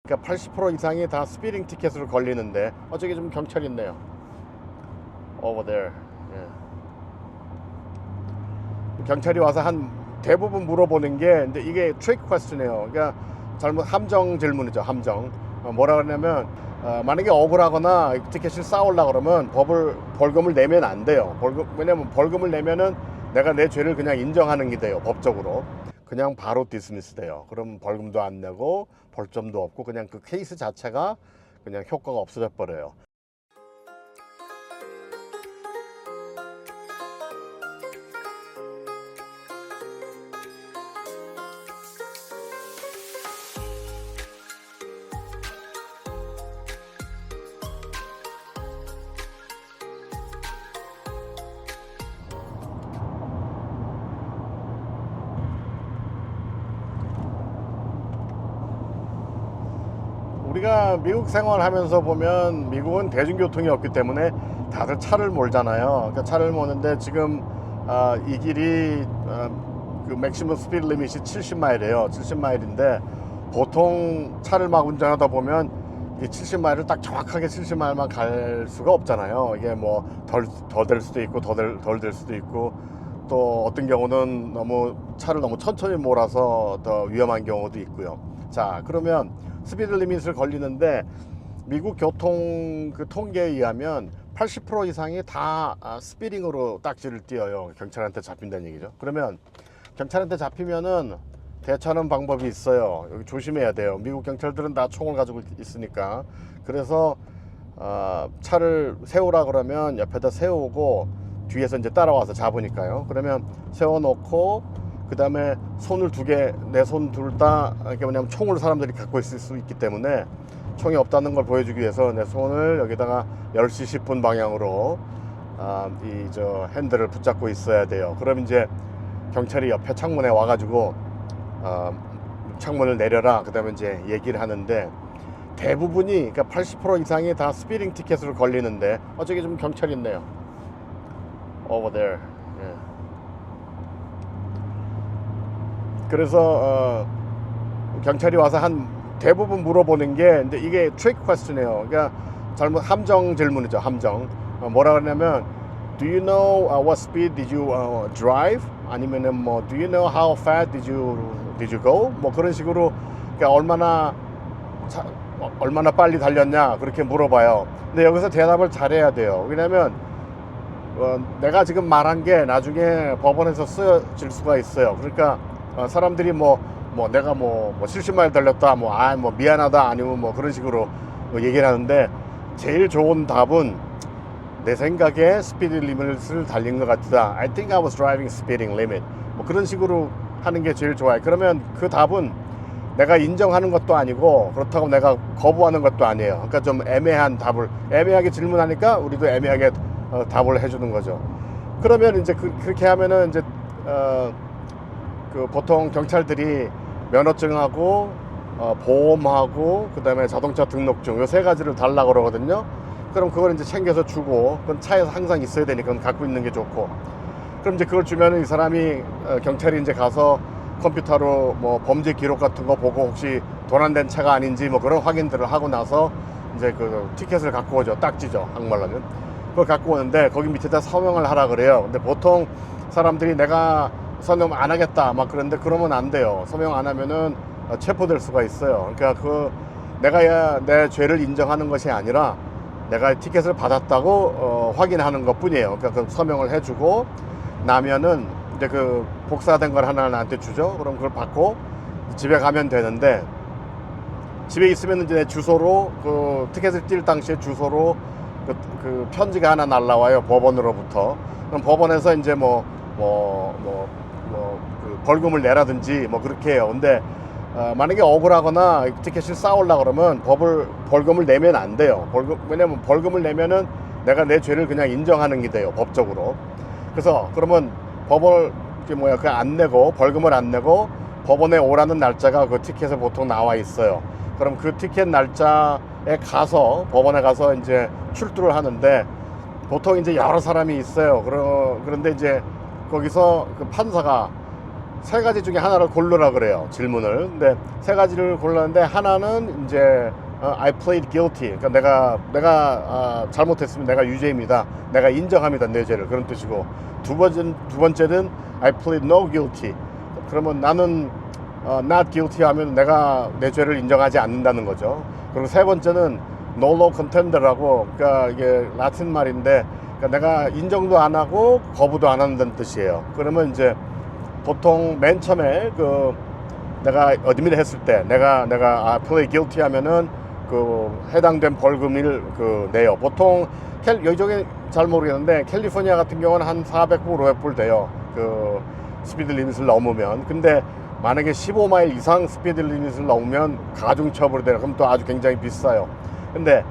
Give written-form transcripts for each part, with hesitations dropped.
그러니까 80% 이상이 다 스피딩 티켓으로 걸리는데 저기 좀 경찰 있네요. Over there. 예. 경찰이 와서 한 대부분 물어보는 게, 근데 이게 트릭 퀘스천이에요. 그러니까 함정 질문이죠. 함정. 뭐라 그러냐면 만약에 억울하거나 티켓을 쌓으려고 그러면 벌금을 내면 안 돼요. 왜냐면 벌금을 내면은 내가 내 죄를 그냥 인정하는 게 돼요. 법적으로. 그냥 바로 디스미스 돼요. 그럼 벌금도 안 내고 벌점도 없고 그냥 그 케이스 자체가 그냥 효과가 없어져 버려요. 우리가 미국 생활하면서 보면 미국은 대중교통이 없기 때문에 다들 차를 몰잖아요. 그러니까 차를 모는데 지금 이 길이 그 맥시멈 스피드 리밋이 70마일이에요. 70마일인데 보통 차를 막 운전하다 보면 이 70마일을 딱 정확하게 70마일만 갈 수가 없잖아요. 이게 뭐 더 될 수도 있고 덜 될 수도 있고, 또 어떤 경우는 차를 너무 천천히 몰아서 더 위험한 경우도 있고요. 자, 그러면 스피드 리밋을 걸리는데 미국 교통 그 통계에 의하면 80% 이상이 다 스피딩으로 딱지를 띄어요. 경찰한테 잡힌다는 얘기죠. 그러면 경찰한테 잡히면은 대처하는 방법이 있어요. 여기 조심해야 돼요. 미국 경찰들은 다 총을 가지고 있으니까. 그래서 차를 세우라 그러면 옆에다 세우고 뒤에서 이제 따라와서 잡으니까요. 그러면 세워놓고 그 다음에 손을 내 손 둘 다, 이렇게 뭐냐면 총을 사람들이 갖고 있을 수 있기 때문에 총이 없다는 걸 보여주기 위해서 내 손을 여기다가 10시 10분 방향으로 핸들을 붙잡고 있어야 돼요. 그럼 이제 경찰이 옆에 창문에 와가지고 창문을 내려라, 그 다음에 이제 얘기를 하는데, 대부분이 그러니까 80% 이상이 다 스피딩 티켓으로 걸리는데 저기 좀 경찰 있네요. Over there. 예. 그래서 경찰이 와서 한 대부분 물어보는 게, 근데 이게 트릭 퀘스천이에요. 그러니까 함정 질문이죠. 함정. 뭐라 그러냐면 Do you know what speed did you drive? 아니면은 뭐 Do you know how fast did you go? 뭐 그런 식으로, 그러니까 얼마나 빨리 달렸냐 그렇게 물어봐요. 근데 여기서 대답을 잘해야 돼요. 왜냐면 내가 지금 말한 게 나중에 법원에서 쓰여질 수가 있어요. 그러니까 사람들이 내가 70마일 달렸다, 미안하다, 아니면 그런 식으로 얘기를 하는데, 제일 좋은 답은 내 생각에 스피드 리밋을 달린 것 같다. I think I was driving speeding limit. 그런 식으로 하는 게 제일 좋아요. 그러면 그 답은 내가 인정하는 것도 아니고 그렇다고 내가 거부하는 것도 아니에요. 그러니까 좀 애매하게 질문하니까 우리도 애매하게 답을 해주는 거죠. 그러면 이제 그렇게 하면은 이제 보통 경찰들이 면허증하고 보험하고 그 다음에 자동차 등록증, 요 세 가지를 달라고 그러거든요. 그럼 그걸 이제 챙겨서 주고, 그건 차에서 항상 있어야 되니까 그건 갖고 있는 게 좋고, 그럼 이제 그걸 주면은 이 사람이 경찰이 이제 가서 컴퓨터로 범죄 기록 같은 거 보고 혹시 도난된 차가 아닌지 그런 확인들을 하고 나서 이제 그 티켓을 갖고 오죠. 딱지죠, 한국말로는. 그걸 갖고 오는데 거기 밑에다 서명을 하라 그래요. 근데 보통 사람들이 내가 서명 안 하겠다 그런데 그러면 안 돼요. 서명 안 하면은 체포될 수가 있어요. 그러니까 내가 내 죄를 인정하는 것이 아니라 내가 티켓을 받았다고 확인하는 것 뿐이에요. 그러니까 그 서명을 해주고 나면은 이제 그 복사된 걸 하나 나한테 주죠. 그럼 그걸 받고 집에 가면 되는데, 집에 있으면 이제 내 주소로 그 티켓을 띨 당시에 주소로 그 편지가 하나 날라와요. 법원으로부터. 그럼 법원에서 이제 그 벌금을 내라든지 그렇게 해요. 근데 만약에 억울하거나 티켓을 쌓으려고 그러면 벌금을 내면 안 돼요. 왜냐면 벌금을 내면은 내가 내 죄를 그냥 인정하는 게 돼요. 법적으로. 그래서 그러면 벌금을 안 내고 법원에 오라는 날짜가 그 티켓에 보통 나와 있어요. 그럼 그 티켓 날짜에 가서 법원에 가서 이제 출두를 하는데, 보통 이제 여러 사람이 있어요. 그런데 이제 거기서 그 판사가 세 가지 중에 하나를 고르라 그래요, 질문을. 근데 세 가지를 골랐는데 하나는 이제 I plead guilty. 그러니까 내가 잘못했으면 내가 유죄입니다. 내가 인정합니다, 내 죄를. 그런 뜻이고, 두 번째는 I plead no guilty. 그러면 나는 not guilty 하면 내가 내 죄를 인정하지 않는다는 거죠. 그리고 세 번째는 nolo contender라고, 그러니까 이게 라틴 말인데, 그러니까 내가 인정도 안 하고 거부도 안 한다는 뜻이에요. 그러면 이제 보통 맨 처음에 내가 어드밋 했을 때 내가 plead guilty 하면은 해당된 벌금을 내요. 보통 여기저기 잘 모르겠는데 캘리포니아 같은 경우는 한 400불 500불 돼요, 스피드 리밋을 넘으면. 근데 만약에 15마일 이상 스피드 리밋을 넘으면 가중처벌이 돼요. 그럼 또 아주 굉장히 비싸요. 근데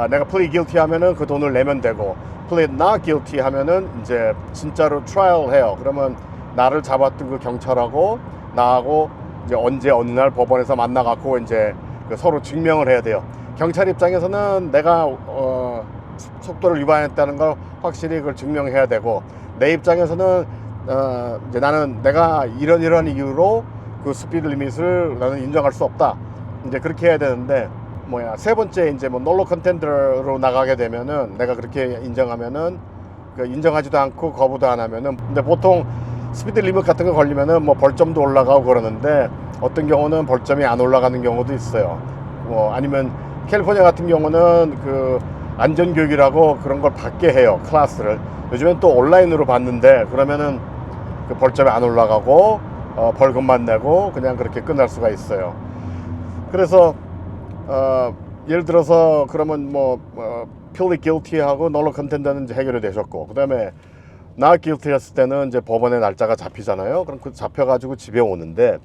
내가 plead guilty 하면은 그 돈을 내면 되고, plead not guilty 하면은 이제 진짜로 트라이얼 해요. 그러면 나를 잡았던 그 경찰하고 나하고 이제 언제 어느 날 법원에서 만나갖고 이제 서로 증명을 해야 돼요. 경찰 입장에서는 내가 속도를 위반했다는 걸 확실히 그걸 증명해야 되고, 내 입장에서는 이제 내가 이런 이유로 그 스피드 리밋을 나는 인정할 수 없다, 이제 그렇게 해야 되는데, 세 번째 이제 놀로 컨텐더로 나가게 되면은 내가 그렇게 인정하면은 인정하지도 않고 거부도 안 하면은, 근데 보통 스피드 리밋 같은 거 걸리면은 벌점도 올라가고 그러는데, 어떤 경우는 벌점이 안 올라가는 경우도 있어요. 아니면 캘리포니아 같은 경우는 안전교육이라고 그런 걸 받게 해요, 클래스를. 요즘엔 또 온라인으로 받는데, 그러면은 벌점이 안 올라가고 벌금만 내고 그냥 그렇게 끝날 수가 있어요. 그래서 예를 들어서 그러면 plead guilty 하고 nolo contender는 이제 해결이 되셨고, 그 다음에 not guilty 했을 때는 이제 법원의 날짜가 잡히잖아요. 그럼 잡혀가지고 집에 오는데,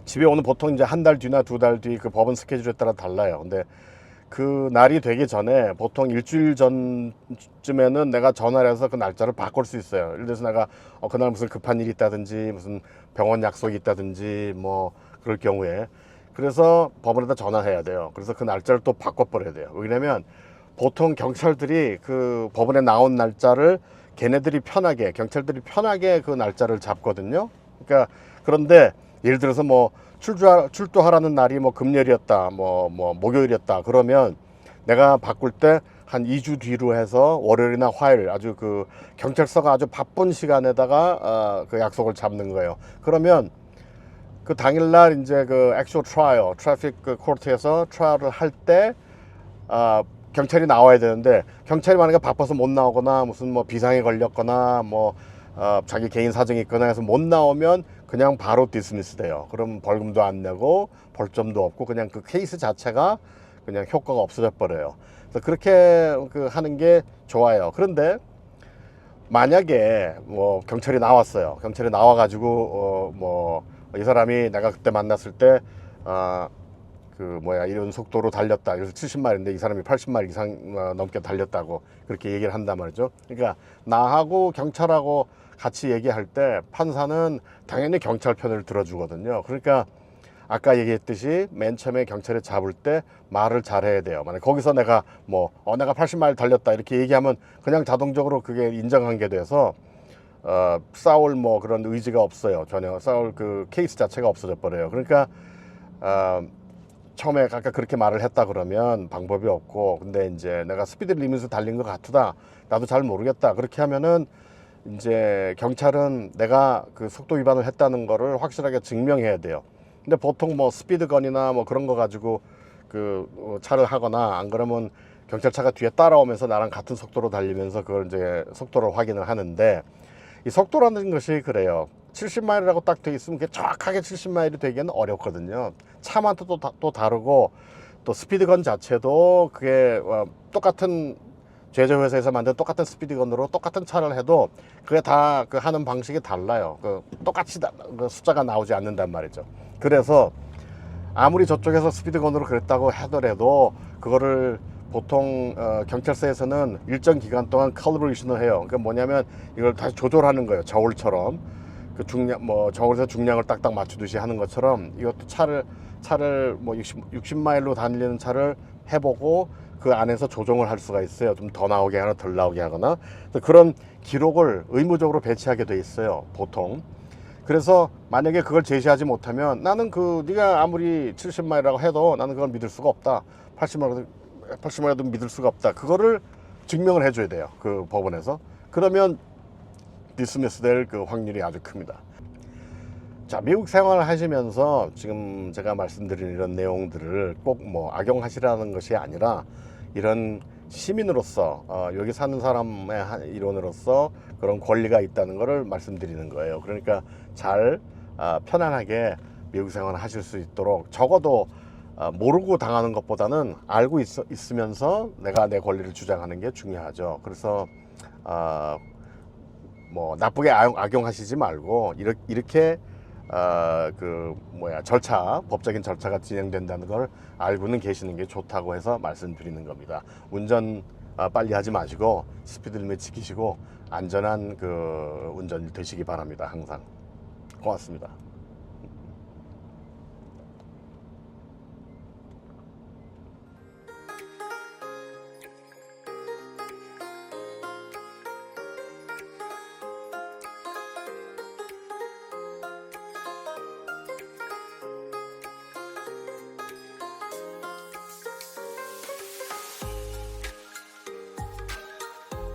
집에 오는 보통 이제 한 달 뒤나 두 달 뒤 법원 스케줄에 따라 달라요. 근데 그 날이 되기 전에 보통 일주일 전쯤에는 내가 전화를 해서 그 날짜를 바꿀 수 있어요. 예를 들어서 내가 그날 무슨 급한 일이 있다든지 무슨 병원 약속이 있다든지 그럴 경우에, 그래서 법원에다 전화해야 돼요. 그래서 그 날짜를 또 바꿔버려야 돼요. 왜냐면 보통 경찰들이 그 법원에 나온 날짜를 경찰들이 편하게 그 날짜를 잡거든요. 그러니까, 그런데 예를 들어서 출두하라는 날이 금요일이었다, 목요일이었다, 그러면 내가 바꿀 때 한 2주 뒤로 해서 월요일이나 화요일, 아주 경찰서가 아주 바쁜 시간에다가 그 약속을 잡는 거예요. 그러면 그 당일날 이제 액츄얼 트라이얼, 트래픽 코트에서 트라이얼을 할 때 경찰이 나와야 되는데, 경찰이 만약에 바빠서 못 나오거나 무슨 비상에 걸렸거나 자기 개인 사정이 있거나 해서 못 나오면 그냥 바로 디스미스 돼요. 그럼 벌금도 안 내고 벌점도 없고 그냥 그 케이스 자체가 그냥 효과가 없어져 버려요. 그래서 그렇게 하는 게 좋아요. 그런데 만약에 경찰이 나왔어요. 경찰이 나와가지고 이 사람이 내가 그때 만났을 때 이런 속도로 달렸다. 그래서 70마일인데 이 사람이 80마일 이상 넘게 달렸다고 그렇게 얘기를 한단 말이죠. 그러니까 나하고 경찰하고 같이 얘기할 때 판사는 당연히 경찰 편을 들어주거든요. 그러니까 아까 얘기했듯이 맨 처음에 경찰이 잡을 때 말을 잘해야 돼요. 만약 거기서 내가 내가 80마일 달렸다 이렇게 얘기하면 그냥 자동적으로 그게 인정한 게 돼서 싸울 그런 의지가 없어요. 전혀 싸울 케이스 자체가 없어져 버려요. 그러니까 처음에 아까 그렇게 말을 했다 그러면 방법이 없고, 근데 이제 내가 스피드 리밋을 달린 것 같다, 나도 잘 모르겠다, 그렇게 하면은 이제 경찰은 내가 속도 위반을 했다는 거를 확실하게 증명해야 돼요. 근데 보통 스피드건이나 그런 거 가지고 차를 하거나, 안 그러면 경찰차가 뒤에 따라오면서 나랑 같은 속도로 달리면서 그걸 이제 속도를 확인을 하는데, 이 속도라는 것이 그래요. 70마일이라고 딱 돼 있으면 그게 정확하게 70마일이 되기는 어렵거든요. 차마다 또 다르고, 또 스피드건 자체도 그게 똑같은 제조회사에서 만든 똑같은 스피드건으로 똑같은 차를 해도 그게 다 하는 방식이 달라요. 똑같이 숫자가 나오지 않는단 말이죠. 그래서 아무리 저쪽에서 스피드건으로 그랬다고 하더라도 그거를 보통 경찰서에서는 일정 기간 동안 컬리브레이션을 해요. 그러니까 뭐냐면 이걸 다시 조절하는 거예요. 저울처럼 중량 저울에서 중량을 딱딱 맞추듯이 하는 것처럼 이것도 차를 60마일로 달리는 차를 해보고 그 안에서 조정을 할 수가 있어요. 좀 더 나오게 하거나 덜 나오게 하거나. 그런 기록을 의무적으로 배치하게 돼 있어요, 보통. 그래서 만약에 그걸 제시하지 못하면 나는 네가 아무리 70마일이라고 해도 나는 그걸 믿을 수가 없다. 80마일도 믿을 수가 없다. 그거를 증명을 해줘야 돼요. 그 법원에서. 그러면 디스미스 될 그 확률이 아주 큽니다. 자, 미국 생활을 하시면서 지금 제가 말씀드린 이런 내용들을 꼭 뭐 악용하시라는 것이 아니라 이런 시민으로서 여기 사는 사람의 일원으로서 그런 권리가 있다는 것을 말씀드리는 거예요. 그러니까 잘 편안하게 미국 생활을 하실 수 있도록 적어도 모르고 당하는 것보다는 알고 있으면서 내가 내 권리를 주장하는 게 중요하죠. 그래서 뭐 나쁘게 악용하시지 말고 이렇게 법적인 절차가 진행된다는 걸 알고는 계시는 게 좋다고 해서 말씀드리는 겁니다. 운전 빨리 하지 마시고 스피드 리밋 지키시고 안전한 그 운전 되시기 바랍니다. 항상 고맙습니다.